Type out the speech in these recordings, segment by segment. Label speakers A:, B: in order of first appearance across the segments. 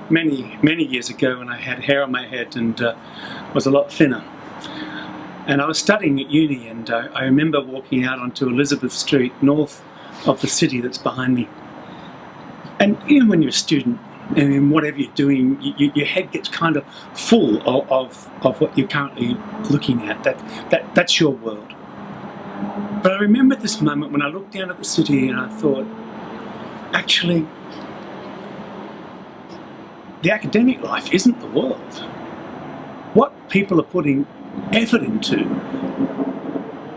A: many years ago when I had hair on my head and was a lot thinner. And I was studying at uni, and I remember walking out onto Elizabeth Street, north of the city that's behind me. And you know, when you're a student, and whatever you're doing, your head gets kind of full of what you're currently looking at. That's your world. But I remember this moment when I looked down at the city and I thought, actually, the academic life isn't the world. What people are putting effort into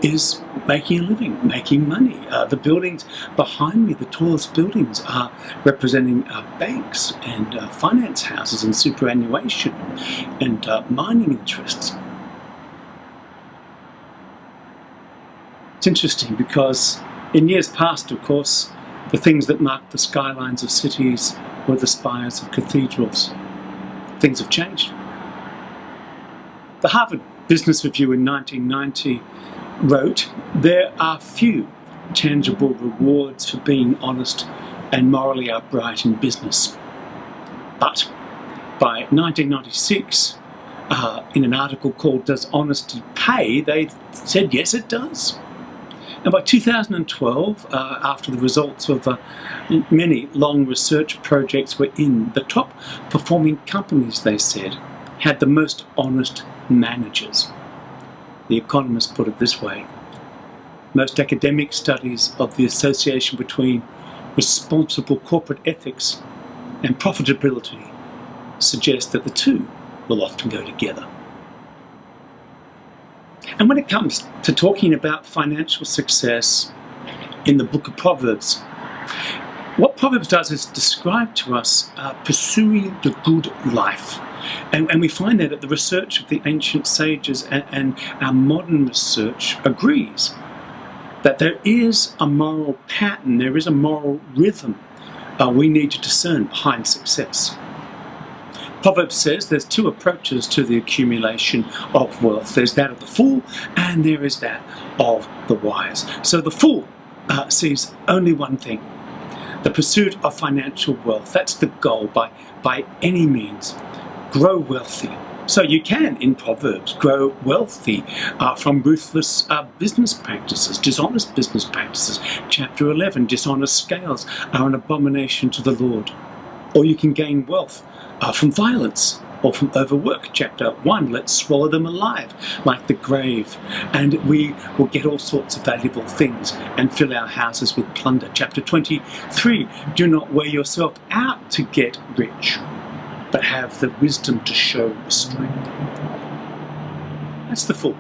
A: is making a living, making money. The buildings behind me, the tallest buildings, are representing banks and finance houses and superannuation and mining interests. It's interesting because in years past, of course, the things that marked the skylines of cities were the spires of cathedrals. Things have changed. The Harvard Business Review in 1990 wrote, "There are few tangible rewards for being honest and morally upright in business." But by 1996, in an article called "Does Honesty Pay?" they said yes, it does. And by 2012, after the results of many long research projects were in, the top performing companies, they said, had the most honest managers. The Economist put it this way: most academic studies of the association between responsible corporate ethics and profitability suggest that the two will often go together. And when it comes to talking about financial success in the book of Proverbs, what Proverbs does is describe to us pursuing the good life. And we find that the research of the ancient sages and our modern research agrees that there is a moral pattern, there is a moral rhythm we need to discern behind success. Proverbs says there's two approaches to the accumulation of wealth. There's that of the fool, and there is that of the wise. So the fool sees only one thing: the pursuit of financial wealth. That's the goal by any means. Grow wealthy. So you can, in Proverbs, grow wealthy from ruthless business practices, dishonest business practices. Chapter 11, dishonest scales are an abomination to the Lord. Or you can gain wealth from violence or from overwork. Chapter 1, let's swallow them alive like the grave, and we will get all sorts of valuable things and fill our houses with plunder. Chapter 23, do not wear yourself out to get rich, but have the wisdom to show restraint. That's the fool.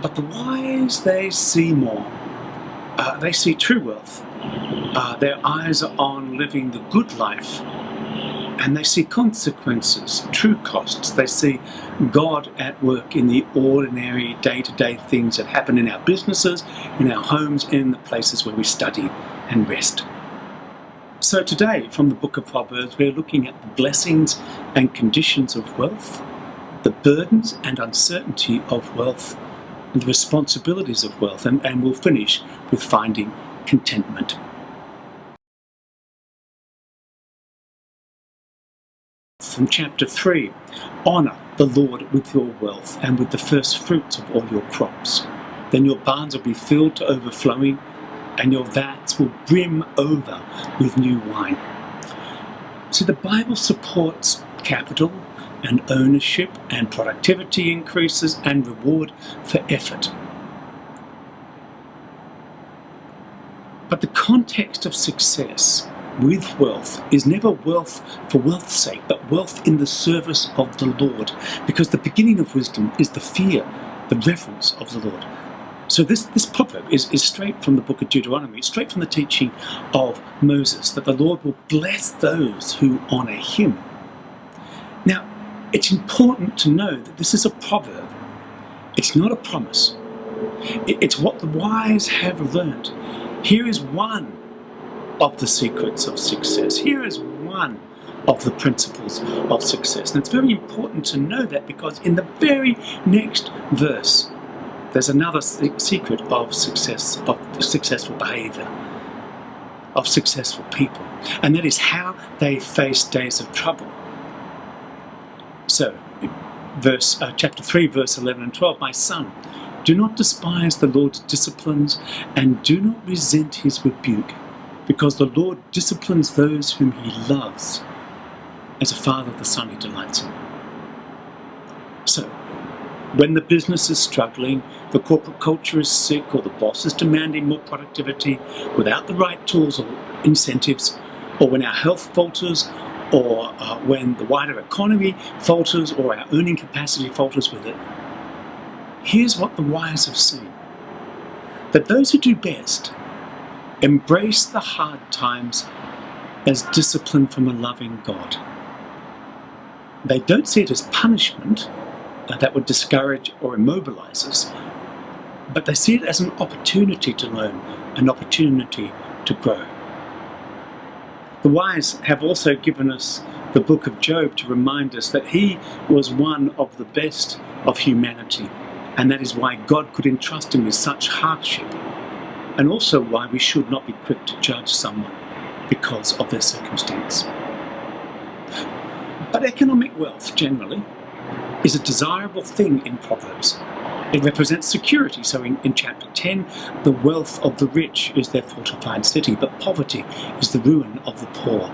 A: But the wise, they see more. They see true wealth. Their eyes are on living the good life, and they see consequences, true costs. They see God at work in the ordinary day-to-day things that happen in our businesses, in our homes, and in the places where we study and rest. So today, from the book of Proverbs, we're looking at the blessings and conditions of wealth, the burdens and uncertainty of wealth, and the responsibilities of wealth, and we'll finish with finding contentment. From chapter 3, honour the Lord with your wealth and with the first fruits of all your crops. Then your barns will be filled to overflowing, and your vats will brim over with new wine. So the Bible supports capital and ownership and productivity increases and reward for effort. But the context of success with wealth is never wealth for wealth's sake, but wealth in the service of the Lord, because the beginning of wisdom is the fear, the reverence of the Lord. So this proverb is straight from the book of Deuteronomy, straight from the teaching of Moses, that the Lord will bless those who honour him. Now, it's important to know that this is a proverb. It's not a promise. It's what the wise have learned. Here is one of the secrets of success. Here is one of the principles of success. And it's very important to know that, because in the very next verse, there's another secret of success, of successful behaviour. of successful people, and that is how they face days of trouble. So, chapter 3, verse 11 and 12, "My son, do not despise the Lord's disciplines, and do not resent his rebuke, because the Lord disciplines those whom he loves, as a father the son he delights in." So, when the business is struggling, the corporate culture is sick, or the boss is demanding more productivity without the right tools or incentives, or when our health falters, or when the wider economy falters, or our earning capacity falters with it, here's what the wise have seen: that those who do best embrace the hard times as discipline from a loving God. They don't see it as punishment that would discourage or immobilize us, but they see it as an opportunity to learn, an opportunity to grow. The wise have also given us the book of Job to remind us that he was one of the best of humanity, and that is why God could entrust him with such hardship, and also why we should not be quick to judge someone because of their circumstance. But economic wealth, generally, is a desirable thing in Proverbs. It represents security. So in chapter 10, the wealth of the rich is their fortified city, but poverty is the ruin of the poor.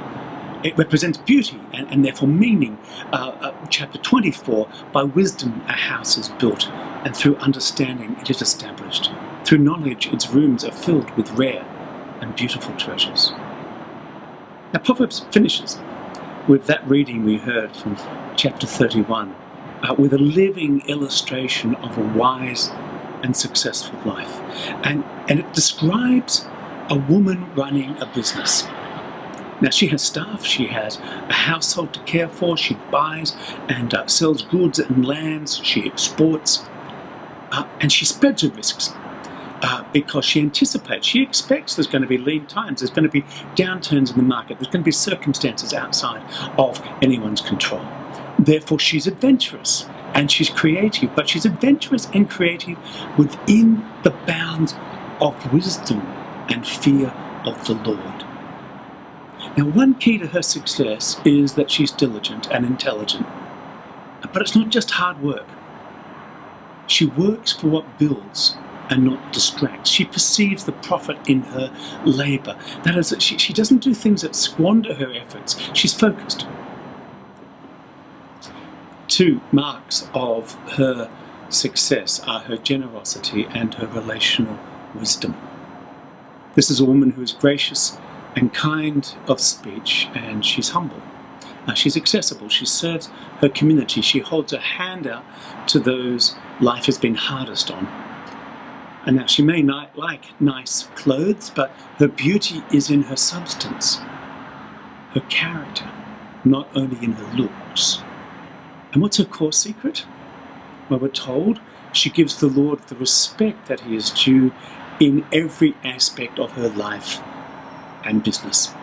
A: It represents beauty and therefore meaning. Chapter 24, by wisdom a house is built, and through understanding it is established. Through knowledge its rooms are filled with rare and beautiful treasures. Now Proverbs finishes with that reading we heard from chapter 31, with a living illustration of a wise and successful life. And it describes a woman running a business. Now she has staff, she has a household to care for, she buys and sells goods and lands, she exports, and she spreads her risks because she anticipates, she expects there's going to be lean times, there's going to be downturns in the market, there's going to be circumstances outside of anyone's control. Therefore, she's adventurous and she's creative, but she's adventurous and creative within the bounds of wisdom and fear of the Lord. Now, one key to her success is that she's diligent and intelligent. But it's not just hard work. She works for what builds and not distracts. She perceives the profit in her labour. That is, she doesn't do things that squander her efforts. She's focused. Two marks of her success are her generosity and her relational wisdom. This is a woman who is gracious and kind of speech, and she's humble. She's accessible. She serves her community. She holds a hand out to those life has been hardest on. And now she may not like nice clothes, but her beauty is in her substance, her character, not only in her looks. And what's her core secret? Well, we're told she gives the Lord the respect that he is due in every aspect of her life and business.